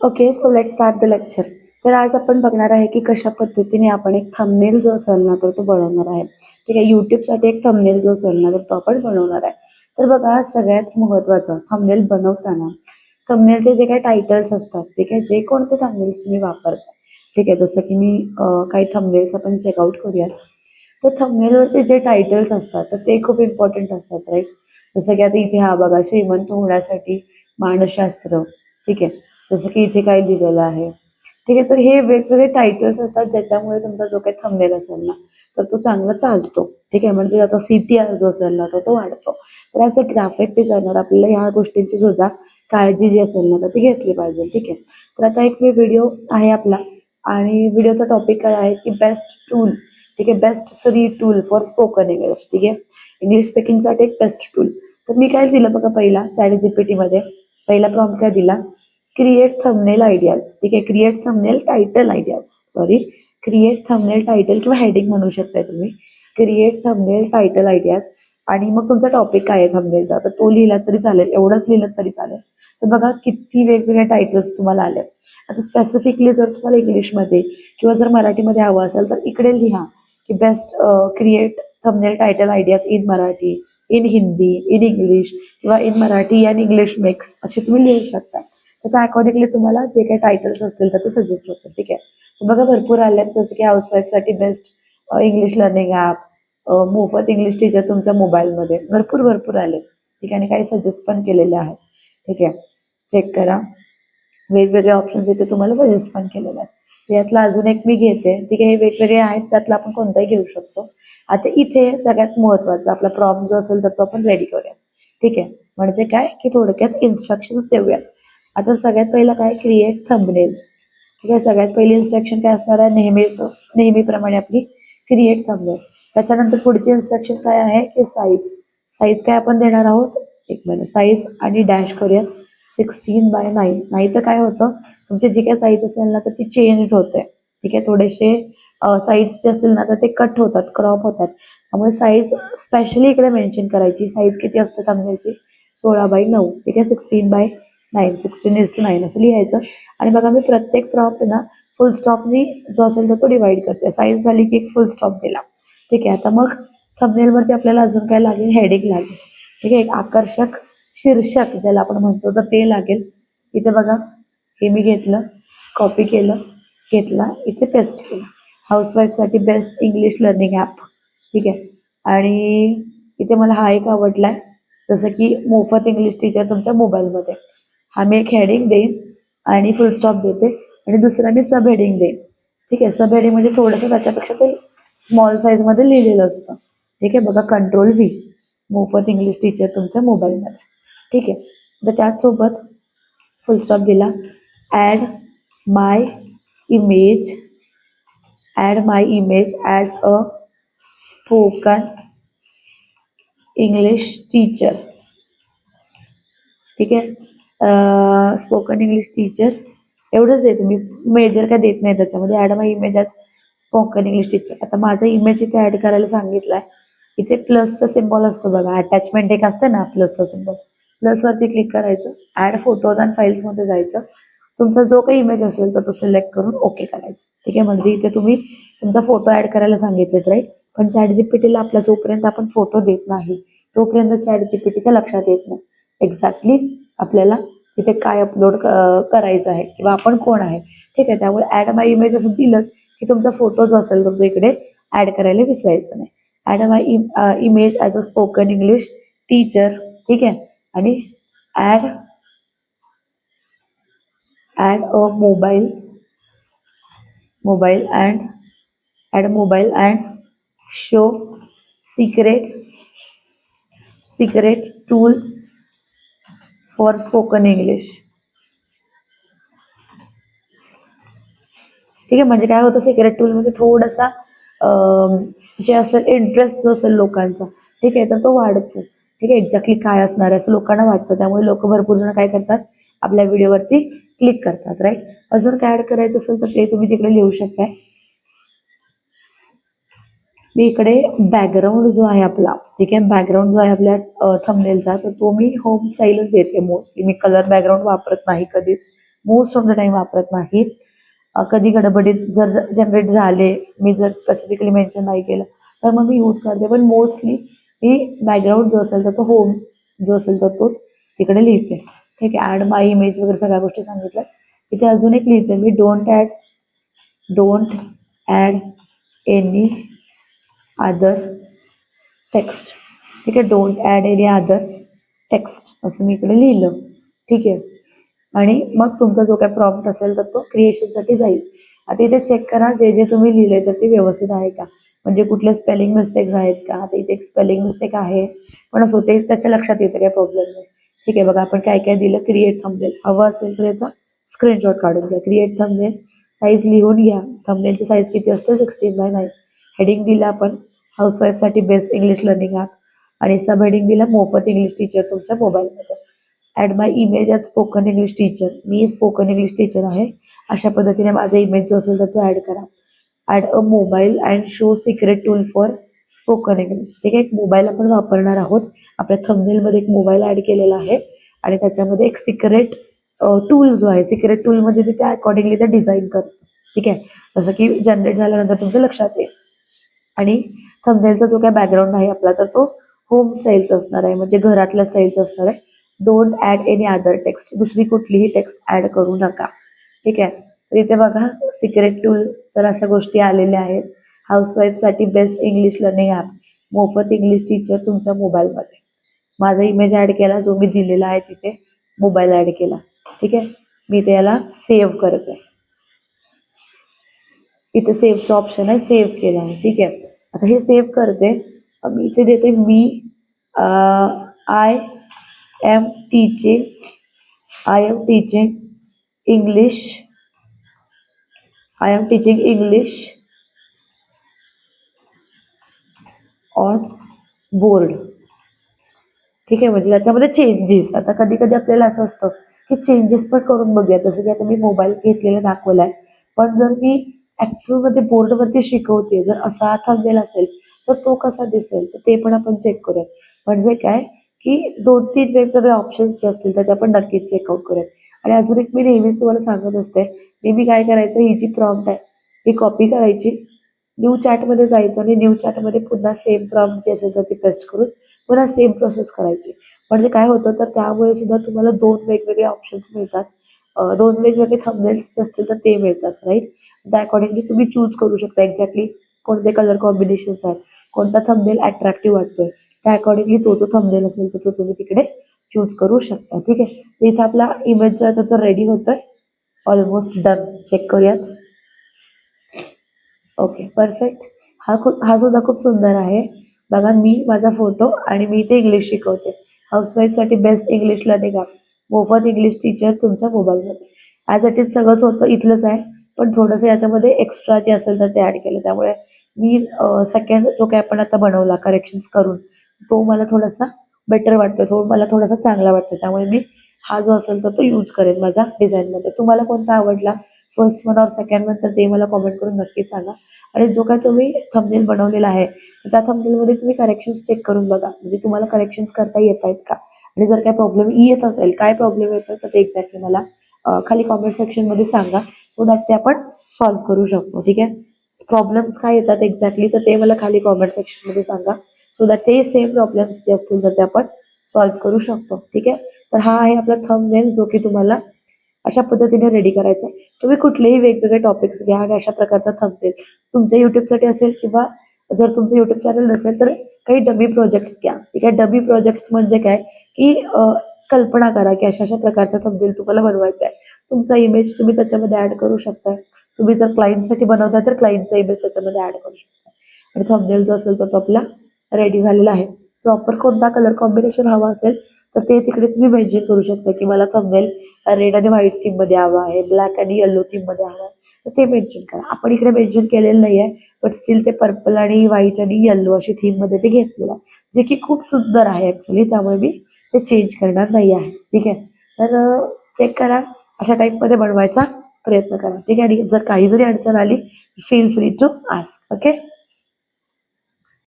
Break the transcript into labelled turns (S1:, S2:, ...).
S1: Okay, so let's start the lecture. तर आज आपण बघणार आहे की कशा पद्धतीने आपण एक थंबनेल जो असेल ना तर तो बनवणार आहे. ठीक आहे, यूट्यूबसाठी एक थंबनेल जो असेल ना तर तो आपण बनवणार आहे. तर बघा, सगळ्यात महत्त्वाचं थंबनेल बनवताना थंबनेलचे जे काही टायटल्स असतात, ठीक आहे, जे कोणते थंबनेल्स तुम्ही वापरता, ठीक आहे, जसं की मी काही थंबनेल्स आपण चेकआउट करूयात. तर थंबनेलवरती जे टायटल्स असतात तर ते खूप इम्पॉर्टंट असतात, राईट. जसं की आता इथे हा बघा, श्रीमंत होण्यासाठी मानसशास्त्र, ठीक आहे, जसं की इथे काय लिहिलेलं आहे. ठीक आहे, तर हे वेगवेगळे टायटल्स असतात ज्याच्यामुळे तुमचा जो काही थंबनेल असेल ना तर तो चांगला चालतो. ठीक आहे, म्हणजे आता CTR जो असेल ना तर तो वाढतो. तर ॲज अ ग्राफिक डिझायनर आपल्याला ह्या गोष्टींची सुद्धा काळजी जी असेल ना तर ती घेतली पाहिजे. ठीक आहे, तर आता एक मी व्हिडिओ आहे आपला, आणि व्हिडिओचा टॉपिक काय आहे की बेस्ट टूल. ठीक आहे, best free tool for spoken English. ठीक आहे, इंग्लिश स्पीकिंगसाठी एक बेस्ट टूल. तर मी काय दिलं बघा, पहिला ChatGPT मध्ये पहिला प्रॉम्प्ट काय दिला, क्रिएट थंबनेल आयडियाज. ठीक आहे, create thumbnail title ideas, sorry, create thumbnail title किंवा हेडिंग म्हणू शकताय तुम्ही. क्रिएट थंबनेल टायटल आयडियाज, आणि मग तुमचा टॉपिक काय आहे थंबनेलचा तर तो लिहिला तरी चालेल, एवढंच लिहिलं तरी चालेल. तर बघा किती वेगवेगळे टायटल्स तुम्हाला आले. आता स्पेसिफिकली जर तुम्हाला इंग्लिशमध्ये किंवा जर मराठीमध्ये हवं असेल तर इकडे लिहा की best create thumbnail title ideas in Marathi, in Hindi, in English, किंवा in Marathi and English mix असे तुम्ही लिहू शकता. तर त्या अकॉर्डिंगली तुम्हाला जे काही टायटल्स असतील तर ते सजेस्ट होतं. ठीक आहे, तर बघा भरपूर आले आहेत, जसं की हाऊसवाईफसाठी बेस्ट इंग्लिश लर्निंग ॲप, मोफत इंग्लिश टीचर तुमच्या मोबाईलमध्ये, भरपूर भरपूर आले. ठीक आहे, आणि काही सजेस्ट पण केलेले आहेत. ठीक आहे, चेक करा, वेगवेगळे ऑप्शन्स इथे तुम्हाला सजेस्ट पण केलेले आहेत. यातला अजून एक मी घेते. ठीक आहे, हे वेगवेगळे आहेत, त्यातला आपण कोणताही घेऊ शकतो. आता इथे सगळ्यात महत्त्वाचा आपला प्रॉम्प्ट जो असेल तर तो आपण रेडी करूया. ठीक आहे, म्हणजे काय की थोडक्यात इन्स्ट्रक्शन्स देऊया. आता सगळ्यात पहिला काय, क्रिएट थंबनेल. ठीक आहे, सगळ्यात पहिली इन्स्ट्रक्शन काय असणार आहे, नेहमीप्रमाणे आपली क्रिएट थंबनेल. त्याच्यानंतर पुढची इन्स्ट्रक्शन काय आहे की साईज. साईज काय आपण देणार आहोत, एक मिनिट, साईज आणि डॅश करूयात 16:9. नाही तर काय होतं, तुमची जी काय साईज असेल ना तर ती चेंज होते. ठीक आहे, थोडेसे साईज जे असतील ना तर ते कट होतात, क्रॉप होतात. त्यामुळे साईज स्पेशली इकडे मेन्शन करायची. साईज किती असते थंबनेलची, 16:9. ठीक आहे, 16:9, 16:9 असं लिहायचं. आणि बघा, मी प्रत्येक प्रॉम्प्ट ना फुल स्टॉपनी जो असेल तर तो डिवाइड करते. साईज झाली की एक फुल स्टॉप दिला. ठीक आहे, आता मग थंबनेलवरती आपल्याला अजून काय लागेल, हेडिंग लागेल. ठीक आहे, एक आकर्षक शीर्षक ज्याला आपण म्हणतो तर ते लागेल. इथे बघा, हे मी घेतलं, कॉपी केलं, घेतला, इथे पेस्ट केलं. हाऊसवाईफसाठी बेस्ट इंग्लिश लर्निंग ॲप. ठीक आहे, आणि इथे मला हा एक आवडला आहे, जसं की मोफत इंग्लिश टीचर तुमच्या मोबाईलमध्ये. हा मी एक हेडिंग देईन आणि फुल स्टॉप देते, आणि दुसरा मी सब हेडिंग देईन. ठीक आहे, सब हेडिंग म्हणजे थोडंसं त्याच्यापेक्षा ते स्मॉल साईजमध्ये लिहिलेलं असतं. ठीक आहे, बघा, Ctrl+V, मोफत इंग्लिश टीचर तुमच्या मोबाईलमध्ये. ठीक आहे, तर त्याचसोबत फुल स्टॉप दिला. Add my image, add my image as a spoken English teacher. ठीक आहे, स्पोकन इंग्लिश टीचर एवढंच देते मी, मेजर काय देत नाही त्याच्यामध्ये. Add my image as spoken English teacher. आता माझा इमेज इथे ॲड करायला सांगितलं आहे. इथे प्लसचा सिम्बॉल असतो बघा, अटॅचमेंट एक असतं ना प्लसचा सिम्बॉल, प्लसवरती क्लिक करायचं, ॲड फोटोज अँड फाईल्समध्ये जायचं, तुमचा जो काही इमेज असेल तर तो सिलेक्ट करून ओके करायचं. ठीक आहे, म्हणजे इथे तुम्ही तुमचा फोटो ॲड करायला सांगितलेत, राईट. पण ChatGPTला आपला जोपर्यंत आपण फोटो देत नाही तोपर्यंत ChatGPTच्या लक्षात येत नाही एक्झॅक्टली आपल्याला तिथे काय अपलोड करायचं आहे किंवा आपण कोण आहे. ठीक आहे, त्यामुळे ॲड माय इमेज असं दिलं की तुमचा फोटो जो असेल तो इकडे ॲड करायला विसरायचं नाही. Add my image as a spoken English teacher. ठीक आहे, आणि add a mobile and show secret tool for spoken English. ठीक आहे, म्हणजे काय होतं, सिक्रेट टूल म्हणजे थोडासा जे असेल इंटरेस्ट जो असेल लोकांचा, ठीक आहे, तर तो वाढतो. ठीक आहे, एक्झॅक्टली काय असणार आहे असं लोकांना वाटतं, त्यामुळे लोक भरपूर जण काय करतात, आपल्या व्हिडिओवरती क्लिक करतात, राईट. अजून काय ॲड करायचं असेल तर ते तुम्ही तिकडे लिहू शकताय. मी इकडे बॅकग्राऊंड जो आहे आपला, ठीक आहे, बॅकग्राऊंड जो आहे आपल्या थंबनेलचा, तर तो मी होम स्टाईलच देते मोस्टली. मी कलर बॅकग्राऊंड वापरत नाही कधीच. मोस्ट ऑफ द टाइम वापरत नाही. कधी गडबडीत जर जनरेट झाले, मी जर स्पेसिफिकली मेन्शन नाही केलं तर मग मी यूज करते. पण मोस्टली मी बॅकग्राऊंड जो असेल तर तो होम जो असेल तर तोच तिकडे लिहिते. ठीक आहे. ॲड माय इमेज वगैरे सगळ्या गोष्टी सांगितल्या. इथे अजून एक लिहिते मी, don't add any other text. ठीक आहे. Don't add any other text असं मी इकडे लिहिलं. ठीक आहे. आणि मग तुमचा जो काही प्रॉम्प्ट असेल तर तो क्रिएशनसाठी जाईल. आता इथे चेक करा जे जे तुम्ही लिहिले तर ते व्यवस्थित आहे का, म्हणजे कुठले स्पेलिंग मिस्टेक्स आहेत का. आता इथे एक स्पेलिंग मिस्टेक आहे, पण असो ते त्याच्या लक्षात येतं, काही प्रॉब्लेम नाही. ठीक आहे. बघा आपण काय काय दिलं. क्रिएट थंबनेल हवं असेल तर याचा स्क्रीनशॉट काढून घ्या. क्रिएट थंबनेल साईज लिहून घ्या. थंबनेलची साईज किती असते, 16:9. हेडिंग दिलं आपण हाऊसवाईफसाठी बेस्ट इंग्लिश लर्निंग ॲप, आणि सब हेडिंग दिला मोफत इंग्लिश टीचर तुमच्या मोबाईलमध्ये. Add my image as spoken English teacher, मी स्पोकन इंग्लिश टीचर आहे. अशा पद्धतीने माझा इमेज जो असेल तर तो ॲड करा. Add a mobile and show secret tool for spoken English. ठीक आहे. एक मोबाईल आपण वापरणार आहोत. आपल्या थंबनेलमध्ये एक मोबाईल ॲड केलेला आहे आणि त्याच्यामध्ये एक सिक्रेट टूल जो आहे, सिक्रेट टूल म्हणजे ते त्या अकॉर्डिंगली ते डिझाईन करतं. ठीक आहे. जसं की जनरेट झाल्यानंतर तुमच्या लक्षात येईल. आणि थंबनेलचा जो काय बॅकग्राऊंड आहे आपला तर तो होम स्टाईलचा असणार आहे, म्हणजे घरातल्या स्टाईलचा असणार आहे. Don't add any other text, दुसरी कुठलीही टेक्स्ट ॲड करू नका. ठीक आहे. तर इथे बघा सिक्रेट टूल, तर अशा गोष्टी आलेल्या आहेत. हाऊसवाईफसाठी बेस्ट इंग्लिश लर्निंग ॲप, मोफत इंग्लिश टीचर तुमच्या मोबाईलमध्ये. माझा इमेज ॲड केला, जो मी दिलेला आहे तिथे मोबाईल ॲड केला. ठीक आहे. मी ते याला सेव्ह करते. इथे सेव्हचं ऑप्शन आहे, सेव्ह केलं आहे. ठीक आहे. आता हे सेव्ह करते. मी इथे देते मी I am teaching English on board. ठीक आहे. म्हणजे त्याच्यामध्ये चेंजेस, आता कधी कधी आपल्याला असं असतं की चेंजेस पण करून बघूया. जसं की आता मी मोबाईल घेतलेला दाखवलाय, पण जर मी ॲक्च्युअलमध्ये बोर्डवरती शिकवते, जर असा थंबनेल असेल तर तो कसा दिसेल, तर ते पण आपण चेक करूयात. म्हणजे काय की 2-3 वेगवेगळे ऑप्शन्स जे असतील तर ते आपण नक्कीच चेकआउट करूयात. आणि अजून एक मी नेहमीच तुम्हाला सांगत असते, नेहमी काय करायचं, ही जी प्रॉम्प्ट आहे ही कॉपी करायची, न्यू चॅटमध्ये जायचं आणि न्यू चॅटमध्ये पुन्हा सेम प्रॉम्प्ट जे असेल तर ती पेस्ट करून पुन्हा सेम प्रोसेस करायची. म्हणजे काय होतं, तर त्यामुळे सुद्धा तुम्हाला 2 वेगवेगळे ऑप्शन्स मिळतात. 2 वेगवेगळे थंबनेल्स जे असतील तर ते मिळतात, राईट. त्या अकॉर्डिंगली तुम्ही चूज करू शकता एक्झॅक्टली कोणते कलर कॉम्बिनेशन्स आहेत, कोणता थंबनेल अट्रॅक्टिव्ह वाटतोय, त्या अकॉर्डिंगली तो जो थंबनेल असेल तर तो तुम्ही तिकडे चूज करू शकता. ठीक आहे. तर इथं आपला इमेज जो आहे तो रेडी होतोय, ऑलमोस्ट डन. चेक करूयात. Okay, perfect. हा सुद्धा खूप सुंदर आहे. बघा मी माझा फोटो आणि मी इथे इंग्लिश शिकवते. हाऊसवाईफसाठी बेस्ट इंग्लिश लर्निंग ॲप, मोफत इंग्लिश टीचर तुमच्या मोबाईलमध्ये. ॲज इट इज सगळंच होतं इथलंच आहे, पण थोडंसं याच्यामध्ये एक्स्ट्रा जे असेल तर ते ॲड केलं. त्यामुळे मी सेकंड जो काय आपण आता बनवला करेक्शन्स करून, तो मला थोडासा बेटर वाटतो, मला थोडासा चांगला वाटतो. त्यामुळे मी हा जो असेल तर तो यूज करेन माझ्या डिझाईनमध्ये. तुम्हाला कोणता आवडला, फर्स्ट वन और सेकंड वन, तर ते मला कॉमेंट करून नक्की सांगा. आणि जो काय तुम्ही थंबनेल बनवलेला आहे तर त्या थंबनेलमध्ये तुम्ही करेक्शन्स चेक करून बघा, म्हणजे तुम्हाला करेक्शन्स करता येत आहेत का. आणि जर काय प्रॉब्लेम येत असेल, काय प्रॉब्लेम येतो तर ते एक्झॅक्टली मला खाली कॉमेंट सेक्शनमध्ये सांगा, सो दॅट ते आपण सॉल्व्ह करू शकतो. ठीक आहे. प्रॉब्लेम्स काय येतात एक्झॅक्टली तर ते मला खाली कॉमेंट सेक्शनमध्ये सांगा, सो दॅट ते सेम प्रॉब्लेम्स जे असतील तर ते आपण सॉल्व्ह करू शकतो. ठीक आहे. तर हा आहे आपला थंबनेल, जो की तुम्हाला अशा पद्धतीने रेडी करायचा आहे. तुम्ही कुठलेही वेगवेगळे टॉपिक्स घ्या आणि अशा प्रकारचा थंबनेल तुमच्या युट्यूबसाठी असेल, किंवा जर तुमचं युट्यूब चॅनल नसेल तर काही डमी प्रोजेक्ट्स घ्या. ठीक आहे. डमी प्रोजेक्ट्स म्हणजे काय की कल्पना करा की अशा अशा प्रकारचा थंबनेल तुम्हाला बनवायचा आहे. तुमचा इमेज तुम्ही त्याच्यामध्ये ॲड करू शकता. तुम्ही जर क्लायंटसाठी बनवताय तर क्लायंटचा इमेज त्याच्यामध्ये ॲड करू शकता. आणि थंबनेल जो असेल तर तो आपला रेडी झालेला आहे. प्रॉपर कोणता कलर कॉम्बिनेशन हवा असेल तर ते तिकडे तुम्ही मेन्शन करू शकता की मला थंबनेल रेड आणि व्हाईट थीममध्ये हवा आहे, ब्लॅक आणि येलो थीममध्ये हवा आहे, तर ते मेन्शन करा. आपण इकडे मेन्शन केलेलं नाही आहे, बट स्टील ते पर्पल आणि व्हाईट आणि येलो अशी थीममध्ये ते घेतलेलं आहे, जे की खूप सुंदर आहे ॲक्च्युली. त्यामुळे मी ते चेंज करणार नाही आहे. ठीक आहे. तर चेक करा, अशा टाईपमध्ये बनवायचा प्रयत्न करा. ठीक आहे. आणि जर काही जरी अडचण आली, feel free to ask. Okay.